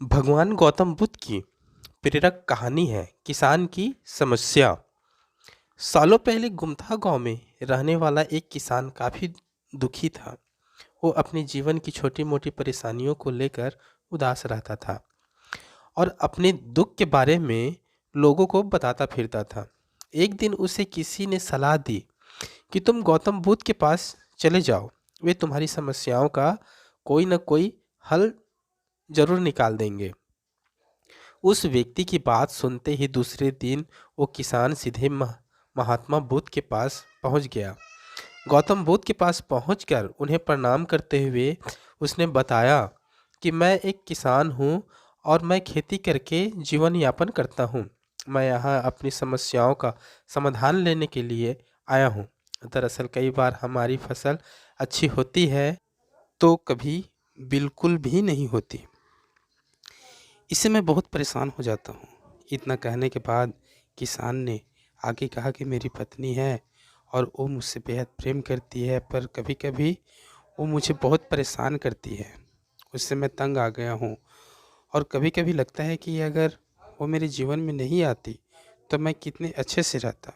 भगवान गौतम बुद्ध की प्रेरक कहानी है किसान की समस्या। सालों पहले गुमथा गांव में रहने वाला एक किसान काफी दुखी था। वो अपने जीवन की छोटी मोटी परेशानियों को लेकर उदास रहता था और अपने दुख के बारे में लोगों को बताता फिरता था। एक दिन उसे किसी ने सलाह दी कि तुम गौतम बुद्ध के पास चले जाओ, वे तुम्हारी समस्याओं का कोई न कोई हल जरूर निकाल देंगे। उस व्यक्ति की बात सुनते ही दूसरे दिन वो किसान सीधे महात्मा बुद्ध के पास पहुंच गया। गौतम बुद्ध के पास पहुंचकर उन्हें प्रणाम करते हुए उसने बताया कि मैं एक किसान हूं और मैं खेती करके जीवन यापन करता हूं। मैं यहाँ अपनी समस्याओं का समाधान लेने के लिए आया हूं। दरअसल कई बार हमारी फसल अच्छी होती है तो कभी बिल्कुल भी नहीं होती। इससे मैं बहुत परेशान हो जाता हूँ। इतना कहने के बाद किसान ने आगे कहा कि मेरी पत्नी है और वो मुझसे बेहद प्रेम करती है, पर कभी-कभी वो मुझे बहुत परेशान करती है। उससे मैं तंग आ गया हूँ और कभी-कभी लगता है कि अगर वो मेरे जीवन में नहीं आती तो मैं कितने अच्छे से रहता।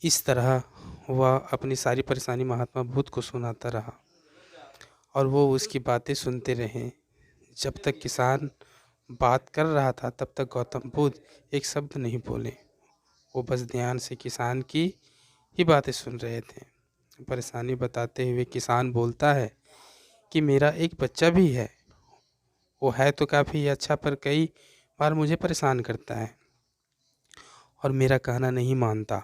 इस तरह वह अपनी सारी परेशानी महात्मा बुद्ध को सुनाता रहा और वो उसकी बातें सुनते रहे। जब तक किसान बात कर रहा था तब तक गौतम बुद्ध एक शब्द नहीं बोले। वो बस ध्यान से किसान की ही बातें सुन रहे थे। परेशानी बताते हुए किसान बोलता है कि मेरा एक बच्चा भी है। वो है तो काफ़ी अच्छा, पर कई बार मुझे परेशान करता है और मेरा कहना नहीं मानता।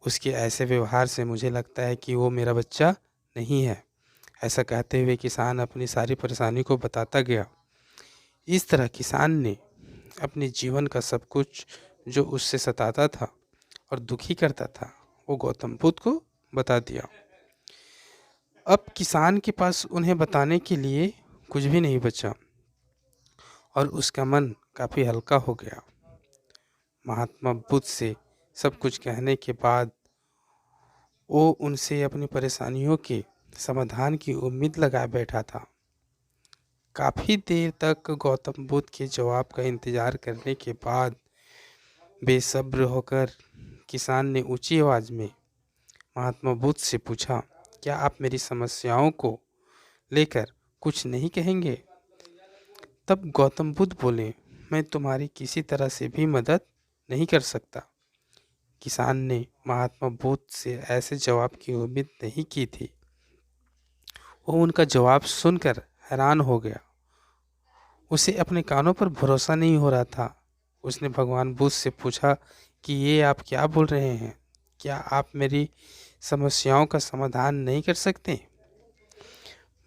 उसके ऐसे व्यवहार से मुझे लगता है कि वो मेरा बच्चा नहीं है। ऐसा कहते हुए किसान अपनी सारी परेशानी को बताता गया। इस तरह किसान ने अपने जीवन का सब कुछ जो उससे सताता था और दुखी करता था वो गौतम बुद्ध को बता दिया। अब किसान के पास उन्हें बताने के लिए कुछ भी नहीं बचा और उसका मन काफ़ी हल्का हो गया। महात्मा बुद्ध से सब कुछ कहने के बाद वो उनसे अपनी परेशानियों के समाधान की उम्मीद लगाए बैठा था। काफ़ी देर तक गौतम बुद्ध के जवाब का इंतज़ार करने के बाद बेसब्र होकर किसान ने ऊंची आवाज़ में महात्मा बुद्ध से पूछा, क्या आप मेरी समस्याओं को लेकर कुछ नहीं कहेंगे? तब गौतम बुद्ध बोले, मैं तुम्हारी किसी तरह से भी मदद नहीं कर सकता। किसान ने महात्मा बुद्ध से ऐसे जवाब की उम्मीद नहीं की थी। वो उनका जवाब सुनकर हैरान हो गया। उसे अपने कानों पर भरोसा नहीं हो रहा था। उसने भगवान बुद्ध से पूछा कि ये आप क्या बोल रहे हैं? क्या आप मेरी समस्याओं का समाधान नहीं कर सकते?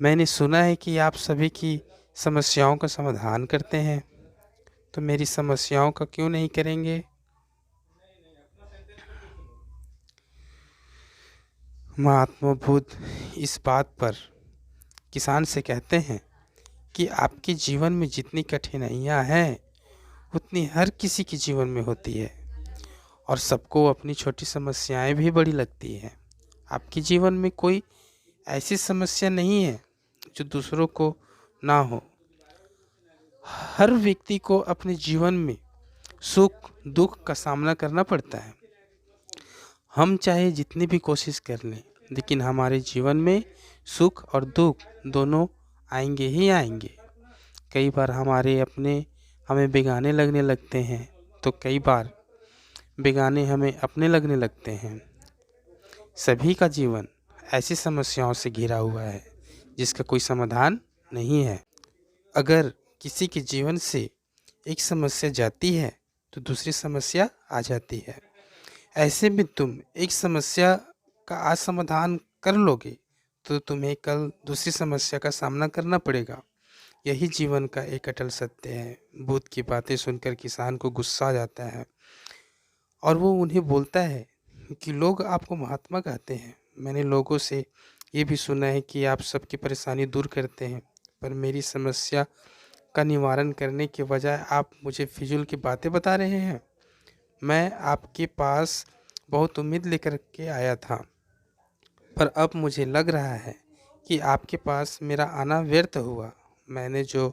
मैंने सुना है कि आप सभी की समस्याओं का समाधान करते हैं, तो मेरी समस्याओं का क्यों नहीं करेंगे? महात्मा बुद्ध इस बात पर किसान से कहते हैं कि आपके जीवन में जितनी कठिनाइयाँ हैं उतनी हर किसी के जीवन में होती है और सबको अपनी छोटी समस्याएं भी बड़ी लगती हैं। आपके जीवन में कोई ऐसी समस्या नहीं है जो दूसरों को ना हो। हर व्यक्ति को अपने जीवन में सुख दुख का सामना करना पड़ता है। हम चाहे जितनी भी कोशिश कर लें, लेकिन हमारे जीवन में सुख और दुख दोनों आएंगे ही आएंगे। कई बार हमारे अपने हमें बेगाने लगने लगते हैं, तो कई बार बेगाने हमें अपने लगने लगते हैं। सभी का जीवन ऐसी समस्याओं से घिरा हुआ है जिसका कोई समाधान नहीं है। अगर किसी के जीवन से एक समस्या जाती है तो दूसरी समस्या आ जाती है। ऐसे में तुम एक समस्या का आज समाधान कर लोगे तो तुम्हें कल दूसरी समस्या का सामना करना पड़ेगा। यही जीवन का एक अटल सत्य है। बुद्ध की बातें सुनकर किसान को गुस्सा आ जाता है और वो उन्हें बोलता है कि लोग आपको महात्मा कहते हैं। मैंने लोगों से ये भी सुना है कि आप सबकी परेशानी दूर करते हैं, पर मेरी समस्या का निवारण करने के बजाय आप मुझे फिजूल की बातें बता रहे हैं। मैं आपके पास बहुत उम्मीद लेकर के आया था, पर अब मुझे लग रहा है कि आपके पास मेरा आना व्यर्थ हुआ। मैंने जो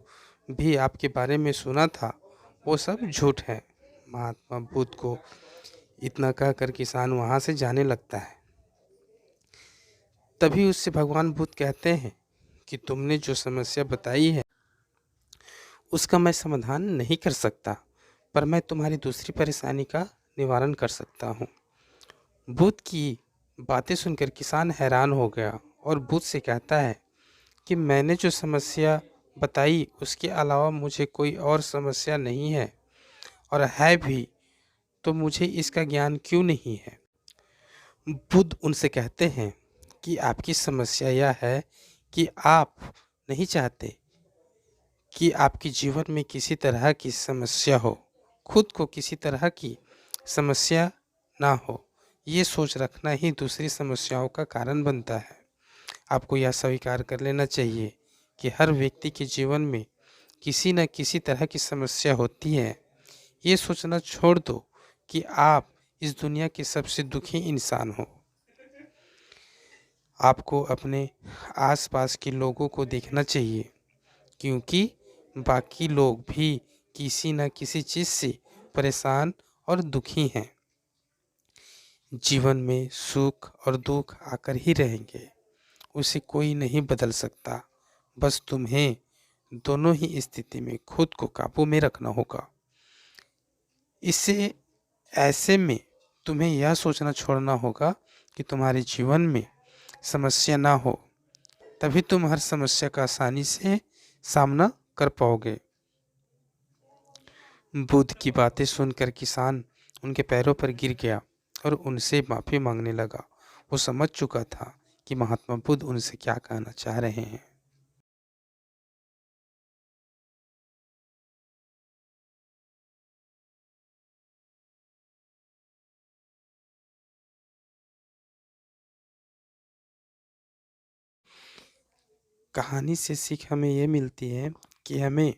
भी आपके बारे में सुना था वो सब झूठ है। महात्मा बुद्ध को इतना कहकर किसान वहाँ से जाने लगता है। तभी उससे भगवान बुद्ध कहते हैं कि तुमने जो समस्या बताई है उसका मैं समाधान नहीं कर सकता, पर मैं तुम्हारी दूसरी परेशानी का निवारण कर सकता हूँ। बुद्ध की बातें सुनकर किसान हैरान हो गया और बुद्ध से कहता है कि मैंने जो समस्या बताई उसके अलावा मुझे कोई और समस्या नहीं है, और है भी तो मुझे इसका ज्ञान क्यों नहीं है। बुद्ध उनसे कहते हैं कि आपकी समस्या यह है कि आप नहीं चाहते कि आपके जीवन में किसी तरह की समस्या हो, खुद को किसी तरह की समस्या ना हो। ये सोच रखना ही दूसरी समस्याओं का कारण बनता है। आपको यह स्वीकार कर लेना चाहिए कि हर व्यक्ति के जीवन में किसी न किसी तरह की समस्या होती है। ये सोचना छोड़ दो कि आप इस दुनिया के सबसे दुखी इंसान हो। आपको अपने आसपास के लोगों को देखना चाहिए, क्योंकि बाकी लोग भी किसी न किसी चीज़ से परेशान और दुखी हैं। जीवन में सुख और दुख आकर ही रहेंगे, उसे कोई नहीं बदल सकता। बस तुम्हें दोनों ही स्थिति में खुद को काबू में रखना होगा। इससे ऐसे में तुम्हें यह सोचना छोड़ना होगा कि तुम्हारे जीवन में समस्या ना हो, तभी तुम हर समस्या का आसानी से सामना कर पाओगे। बुद्ध की बातें सुनकर किसान उनके पैरों पर गिर गया और उनसे माफ़ी मांगने लगा। वो समझ चुका था कि महात्मा बुद्ध उनसे क्या कहना चाह रहे हैं। कहानी से सीख हमें ये मिलती है कि हमें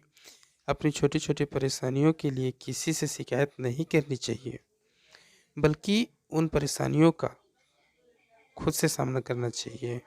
अपनी छोटी छोटी परेशानियों के लिए किसी से शिकायत नहीं करनी चाहिए, बल्कि उन परेशानियों का खुद से सामना करना चाहिए।